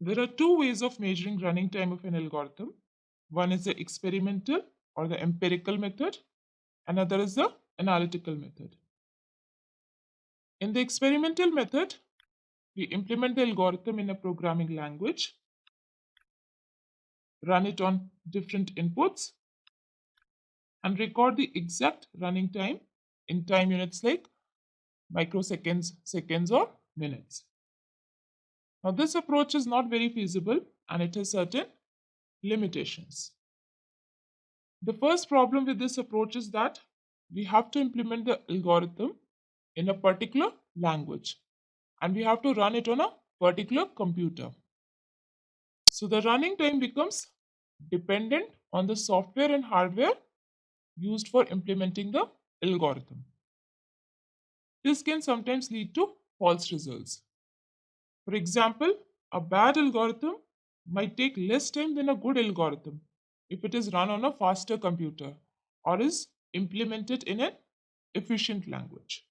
There are two ways of measuring running time of an algorithm. One is the experimental or the empirical method, another is the analytical method. In the experimental method, we implement the algorithm in a programming language, run it on different inputs, and record the exact running time in time units like microseconds, seconds, or minutes. Now, this approach is not very feasible and it has certain limitations. The first problem with this approach is that we have to implement the algorithm in a particular language and we have to run it on a particular computer. So the running time becomes dependent on the software and hardware used for implementing the algorithm. This can sometimes lead to false results. For example, a bad algorithm might take less time than a good algorithm if it is run on a faster computer or is implemented in an efficient language.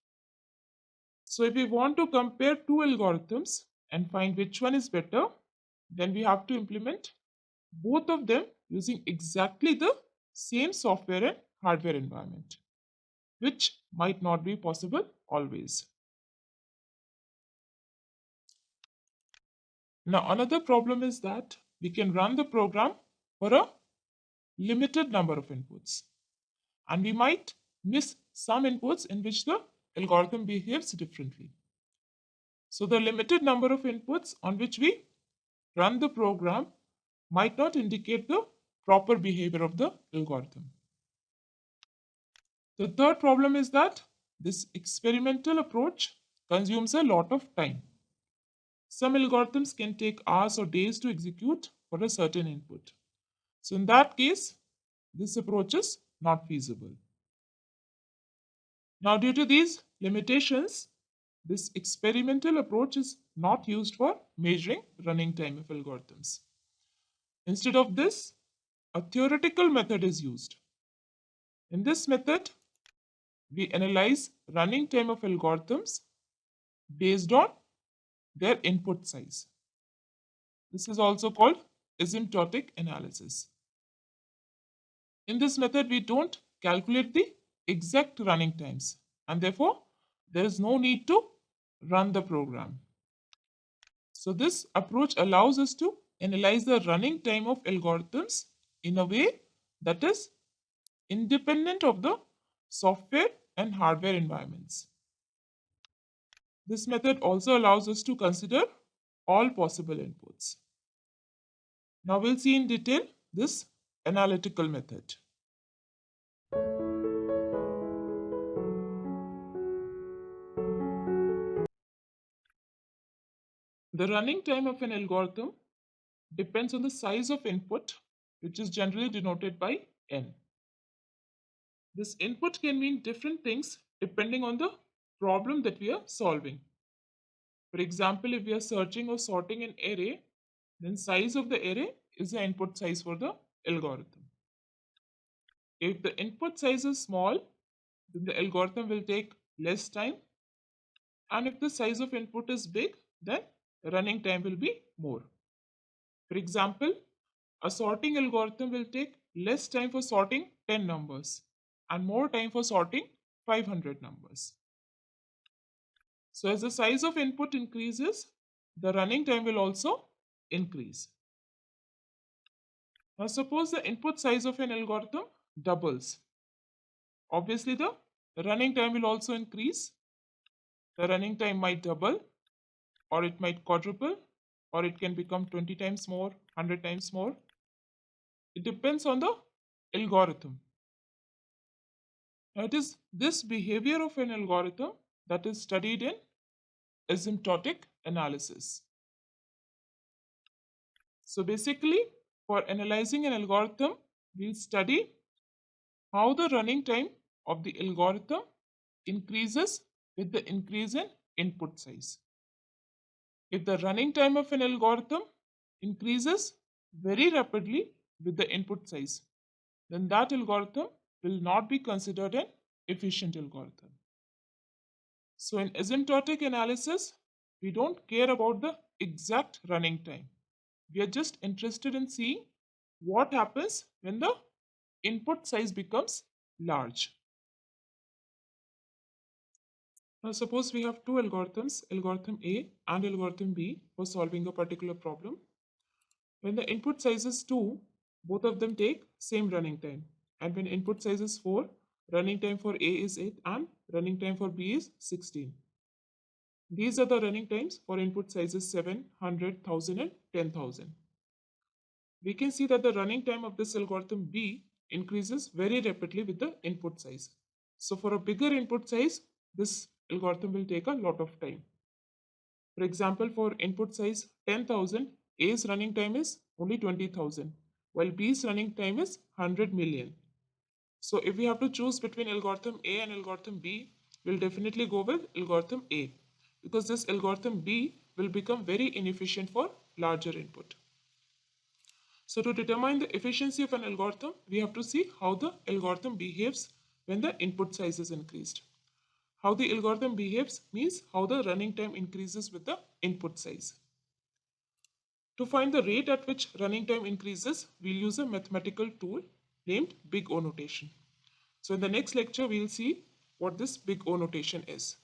So, if we want to compare two algorithms and find which one is better, then we have to implement both of them using exactly the same software and hardware environment, which might not be possible always. Now, another problem is that we can run the program for a limited number of inputs, and we might miss some inputs in which the algorithm behaves differently. So, the limited number of inputs on which we run the program might not indicate the proper behavior of the algorithm. The third problem is that this experimental approach consumes a lot of time. Some algorithms can take hours or days to execute for a certain input. So, in that case, this approach is not feasible. Now, due to these limitations, this experimental approach is not used for measuring running time of algorithms. Instead of this, a theoretical method is used. In this method, we analyze running time of algorithms based on their input size. This is also called asymptotic analysis. In this method, we don't calculate the exact running times, and therefore there is no need to run the program. So this approach allows us to analyze the running time of algorithms in a way that is independent of the software and hardware environments. This method also allows us to consider all possible inputs. Now we'll see in detail this analytical method. The running time of an algorithm depends on the size of input, which is generally denoted by n. This input can mean different things depending on the problem that we are solving. For example, if we are searching or sorting an array, then size of the array is the input size for the algorithm. If the input size is small, then the algorithm will take less time. And if the size of input is big, then running time will be more. For example, a sorting algorithm will take less time for sorting 10 numbers and more time for sorting 500 numbers. So as the size of input increases, the running time will also increase. Now suppose the input size of an algorithm doubles. Obviously the running time will also increase. The running time might double or it might quadruple or it can become 20 times more, 100 times more. It depends on the algorithm. Now it is this behavior of an algorithm that is studied in asymptotic analysis. So basically, for analyzing an algorithm, we'll study how the running time of the algorithm increases with the increase in input size. If the running time of an algorithm increases very rapidly with the input size, then that algorithm will not be considered an efficient algorithm. So in asymptotic analysis, we don't care about the exact running time. We are just interested in seeing what happens when the input size becomes large. Now suppose we have two algorithms, algorithm A and algorithm B, for solving a particular problem. When the input size is 2, both of them take same running time. And when input size is 4, running time for A is 8 and running time for B is 16. These are the running times for input sizes 7, 100, 1000 and 10,000. We can see that the running time of this algorithm B increases very rapidly with the input size. So for a bigger input size, this algorithm will take a lot of time. For example, for input size 10,000, A's running time is only 20,000, while B's running time is 100 million. So if we have to choose between algorithm A and algorithm B, we'll definitely go with algorithm A, because this algorithm B will become very inefficient for larger input. So to determine the efficiency of an algorithm, we have to see how the algorithm behaves when the input size is increased. How the algorithm behaves means how the running time increases with the input size. To find the rate at which running time increases, we'll use a mathematical tool named Big O notation. So in the next lecture, we'll see what this Big O notation is.